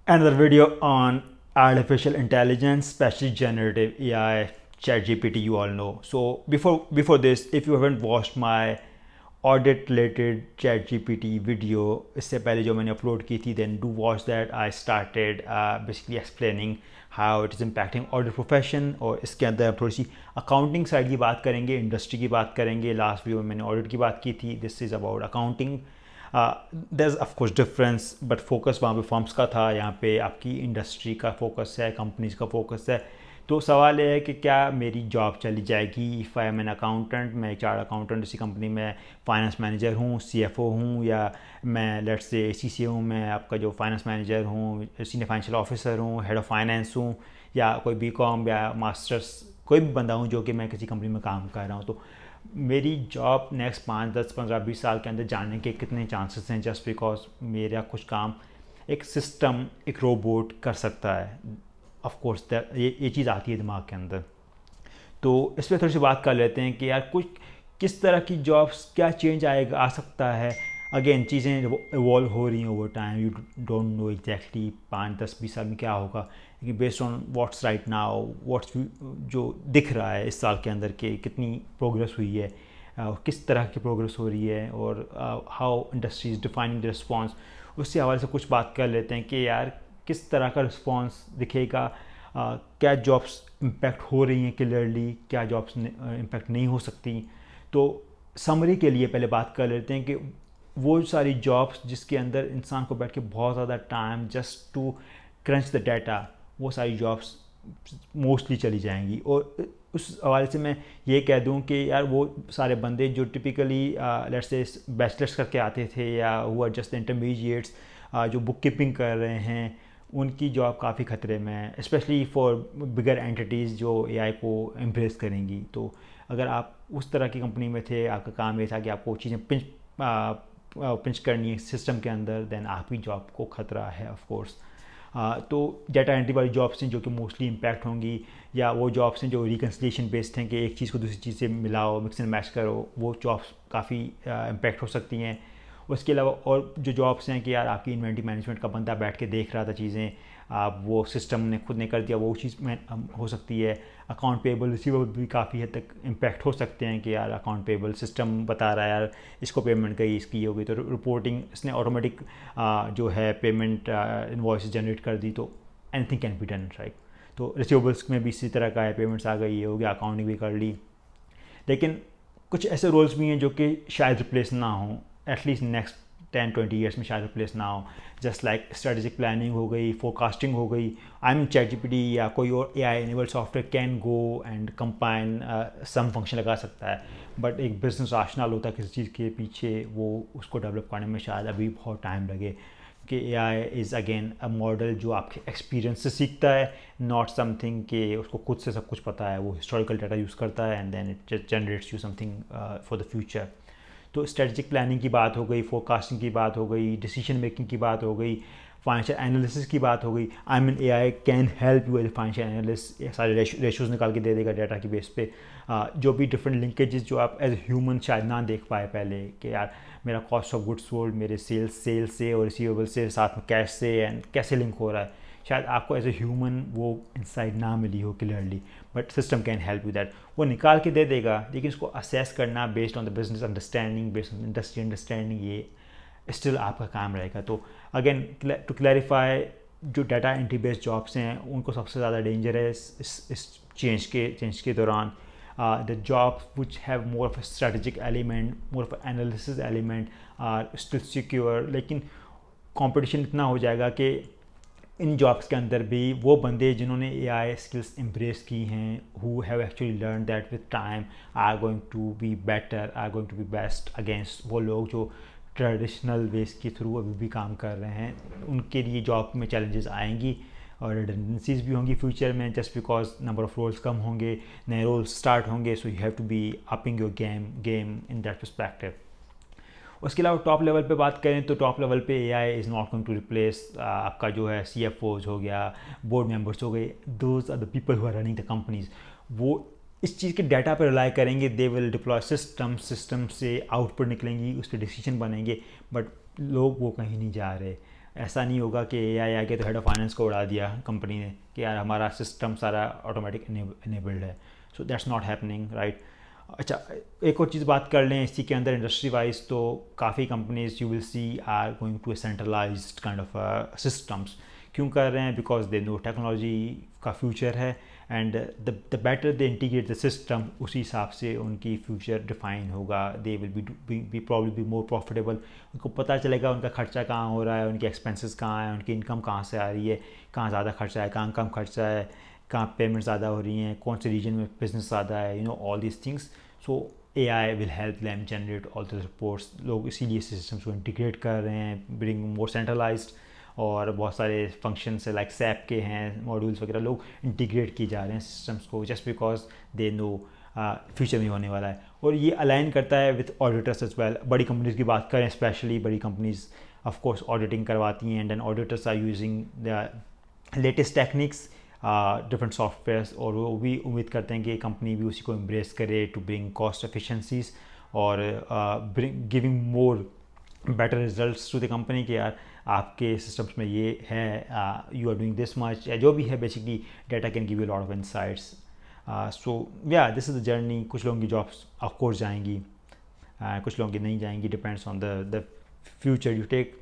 Another video on artificial intelligence, especially generative AI, ChatGPT. You all know. So before this, if you haven't watched my audit related ChatGPT video, इससे पहले जो मैंने upload की थी, then do watch that. I started basically explaining how it is impacting audit profession, और इसके अंदर थोड़ी सी accounting side की बात करेंगे, industry की बात करेंगे. Last video में मैंने audit की बात की थी. This is about accounting. There's of course difference, but focus वहाँ पे फर्म्स का था, यहाँ पे आपकी इंडस्ट्री का फोकस है, कंपनीज का फोकस है. तो सवाल ये है कि क्या मेरी जॉब चली जाएगी. If I am an accountant, मैं एक चार्ट अकाउंटेंट इसी कंपनी में फाइनेंस मैनेजर हूँ, CFO हूँ, या मैं लेट्स से CCA हूँ, मैं आपका जो फाइनेंस मैनेजर हूँ, सीनियर फाइनेंशियल ऑफिसर हूँ, हेड ऑफ़ फाइनेंस हूँ, या कोई BCom या मास्टर्स कोई भी बंदा हूँ जो कि मैं किसी कंपनी में काम कर रहा हूँ. तो मेरी जॉब नेक्स्ट 5, 10, 15, 20 साल के अंदर जाने के कितने चांसेस हैं, जस्ट बिकॉज मेरा कुछ काम एक सिस्टम, एक रोबोट कर सकता है. ऑफ कोर्स ये चीज़ आती है दिमाग के अंदर. तो इस पर थोड़ी सी बात कर लेते हैं कि यार कुछ किस तरह की जॉब्स, क्या चेंज आएगा, आ सकता है. अगेन चीज़ें इवॉल्व हो रही हैं over time. You don't know exactly 5, 10, 20 साल में क्या होगा, क्योंकि based on what's right now, what's जो दिख रहा है इस साल के अंदर के कितनी प्रोग्रेस हुई है, किस तरह की प्रोग्रेस हो रही है, और how industry is defining the response. उससे हवाले से कुछ बात कर लेते हैं कि यार किस तरह का रिस्पॉन्स दिखेगा, क्या जॉब्स इम्पैक्ट हो रही हैं क्लियरली, क्या जॉब्स इम्पैक्ट नहीं हो सकती. तो समरी के लिए पहले बात कर लेते हैं कि वो सारी जॉब्स जिसके अंदर इंसान को बैठ के बहुत ज़्यादा time just to crunch the data, वो सारी जॉब्स मोस्टली चली जाएंगी. और उस हवाले से मैं ये कह दूं कि यार वो सारे बंदे जो टिपिकली लेट्स से बैचलर्स करके आते थे, या हुआ जस्ट इंटरमीडिएट्स जो बुक कीपिंग कर रहे हैं, उनकी जॉब काफ़ी ख़तरे में है, स्पेशली फॉर बिगर एंटिटीज़ जो AI को एम्ब्रेस करेंगी. तो अगर आप उस तरह की कंपनी में थे, आपका काम ये था कि आपको चीज़ें पिंच करनी है सिस्टम के अंदर, देन आपकी जॉब को ख़तरा है ऑफ कोर्स. तो डाटा एंट्री वाली जॉब्स हैं जो कि मोस्टली इम्पैक्ट होंगी, या वो जॉब्स हैं जो रिकन्सिलिएशन बेस्ड हैं कि एक चीज़ को दूसरी चीज़ से मिलाओ, मिक्स एंड मैच करो, वो जॉब्स काफ़ी इम्पैक्ट हो सकती हैं. उसके अलावा और जो जॉब्स हैं कि यार आपकी इन्वेंट्री मैनेजमेंट का बंदा बैठ के देख रहा था चीज़ें, आप वो सिस्टम ने खुद ने कर दिया, वो चीज़ में हो सकती है. अकाउंट पेबल रिसीवेबल भी काफ़ी हद तक इम्पैक्ट हो सकते हैं कि यार अकाउंट पेबल सिस्टम बता रहा है यार इसको पेमेंट गई, इसकी हो गई, तो रिपोर्टिंग इसने ऑटोमेटिक जो है पेमेंट इनवॉइस जनरेट कर दी, तो anything can be done right. तो रिसीवेबल्स में भी इसी तरह का है, पेमेंट्स आ गई, ये हो गया, अकाउंटिंग भी कर ली. लेकिन कुछ ऐसे रोल्स भी हैं जो कि शायद रिप्लेस ना हो, एटलीस्ट नेक्स्ट 10, 20 ईयर्स में शायद रिप्लेस ना हो. जस्ट लाइक स्ट्रेटेजिक प्लानिंग हो गई, फोरकास्टिंग हो गई. आई मीन ChatGPT या कोई और AI enabled software can go and combine some function लगा सकता है, बट एक बिजनेस राशनल होता है किसी चीज़ के पीछे, वो उसको डेवलप करने में शायद अभी बहुत टाइम लगे. कि AI is again a model जो आपके एक्सपीरियंस से सीखता है, नॉट समथिंग कि उसको खुद से सब कुछ पता है. वो हिस्टोरिकल डाटा यूज़ करता है and then it generates you something for the future. तो स्ट्रेटजिक प्लानिंग की बात हो गई, फोरकास्टिंग की बात हो गई, डिसीजन मेकिंग की बात हो गई, फाइनेंशियल एनालिसिस की बात हो गई. I mean AI can help you as a financial analyst, सारे रेशोज़ निकाल के दे देगा डाटा की बेस पे. जो भी डिफरेंट लिंकेजेस जो आप एज ह्यूमन शायद ना देख पाए पहले, कि यार मेरा कॉस्ट ऑफ गुड्स सोल्ड मेरे सेल्स से और रिसीवेबल से, साथ में कैश से, एंड कैसे लिंक हो रहा है, शायद आपको एज ए ह्यूमन वो इंसाइट ना मिली हो clearly, but system can help you that. वो निकाल के दे देगा, लेकिन उसको असेस करना based on the business understanding, based on industry understanding, ये स्टिल आपका काम रहेगा. तो अगेन टू क्लैरिफाई, जो डाटा एंट्री बेस्ड जॉब्स हैं उनको सबसे ज़्यादा डेंजर है इस चेंज के दौरान. The jobs which have more of a strategic element, more of a analysis element are still secure. लेकिन कंपटीशन इतना हो जाएगा कि इन जॉब्स के अंदर भी वो बंदे जिन्होंने AI स्किल्स एम्ब्रेस की हैं, who have actually learn that with time, are going to be better, are going to be best against वो लोग जो ट्रेडिशनल वेज के थ्रू अभी भी काम कर रहे हैं. उनके लिए जॉब में चैलेंजेस आएंगी और रिडंडेंसीज भी होंगी फ्यूचर में, just because number of roles कम होंगे, नए रोल्स स्टार्ट होंगे. So you have to be upping your game in that perspective. उसके अलावा टॉप लेवल पे बात करें तो टॉप लेवल पे AI is not going to replace आपका जो है CFOs हो गया, बोर्ड मेंबर्स हो गए, those are the people who are running the companies. वो इस चीज़ के डाटा पर रिलाई करेंगे, दे विल डिप्लॉय सिस्टम से आउटपुट निकलेंगी, उस पर डिसीजन बनेंगे, बट लोग वो कहीं नहीं जा रहे. ऐसा नहीं होगा कि एआई आ गया तो हेड ऑफ़ फाइनेंस को उड़ा दिया कंपनी ने कि यार हमारा सिस्टम सारा ऑटोमेटिक इनेबल्ड है। So that's not happening, right. अच्छा, एक और चीज़ बात कर लें इसी के अंदर इंडस्ट्री वाइज, तो काफ़ी companies you will see are going to a centralised kind of systems. क्यों कर रहे हैं? बिकॉज दे नो टेक्नोलॉजी का फ्यूचर है, and the better they integrate the system, उसी हिसाब से उनकी फ्यूचर डिफाइन होगा। They will be probably be more profitable. उनको पता चलेगा उनका खर्चा कहाँ हो रहा है, उनके एक्सपेंसेस कहाँ हैं, उनकी इनकम कहाँ से आ रही है, कहाँ ज़्यादा खर्चा है, कहाँ कम खर्चा है, कहाँ पेमेंट ज़्यादा हो रही हैं, कौन से रीजन में बिजनेस ज़्यादा है, all these things. So AI will help them generate all the reports. लोग इसीलिए सिस्टम्स को इंटीग्रेट कर रहे हैं, ब्रिंग मोर सेंट्रलाइज्ड, और बहुत सारे फंक्शंस है लाइक सैप के हैं मॉड्यूल्स वगैरह, लोग इंटीग्रेट किए जा रहे हैं सिस्टम्स को, just because they no future में होने वाला है। और ये अलाइन करता है विथ ऑडिटर्स एज वेल। बड़ी कंपनीज की बात करें, स्पेशली बड़ी कंपनीज ऑफ कोर्स ऑडिटिंग करवाती हैं, and then auditors are using the latest techniques, different softwares, और वो भी उम्मीद करते हैं कि कंपनी भी उसी को एम्ब्रेस करे टू ब्रिंग कॉस्ट एफिशिएंसीज और giving more better results to the company कि यार आपके सिस्टम्स में ये है, you are doing this much, या जो भी है। Basically data can give you lot of insights. So yeah this is the journey. कुछ लोगों की जॉब्स ऑफ कोर्स जाएंगी, कुछ लोगों की नहीं जाएंगी, depends on the future you take.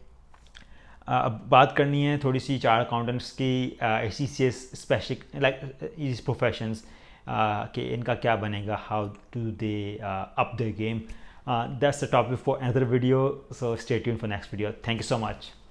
अब बात करनी है थोड़ी सी चार्ट अकाउंटेंट्स की, ACCS स्पेशल लाइक इस प्रोफेशंस कि इनका क्या बनेगा, how do they up the game. That's the topic for another video, so stay tuned for next video. Thank you so much.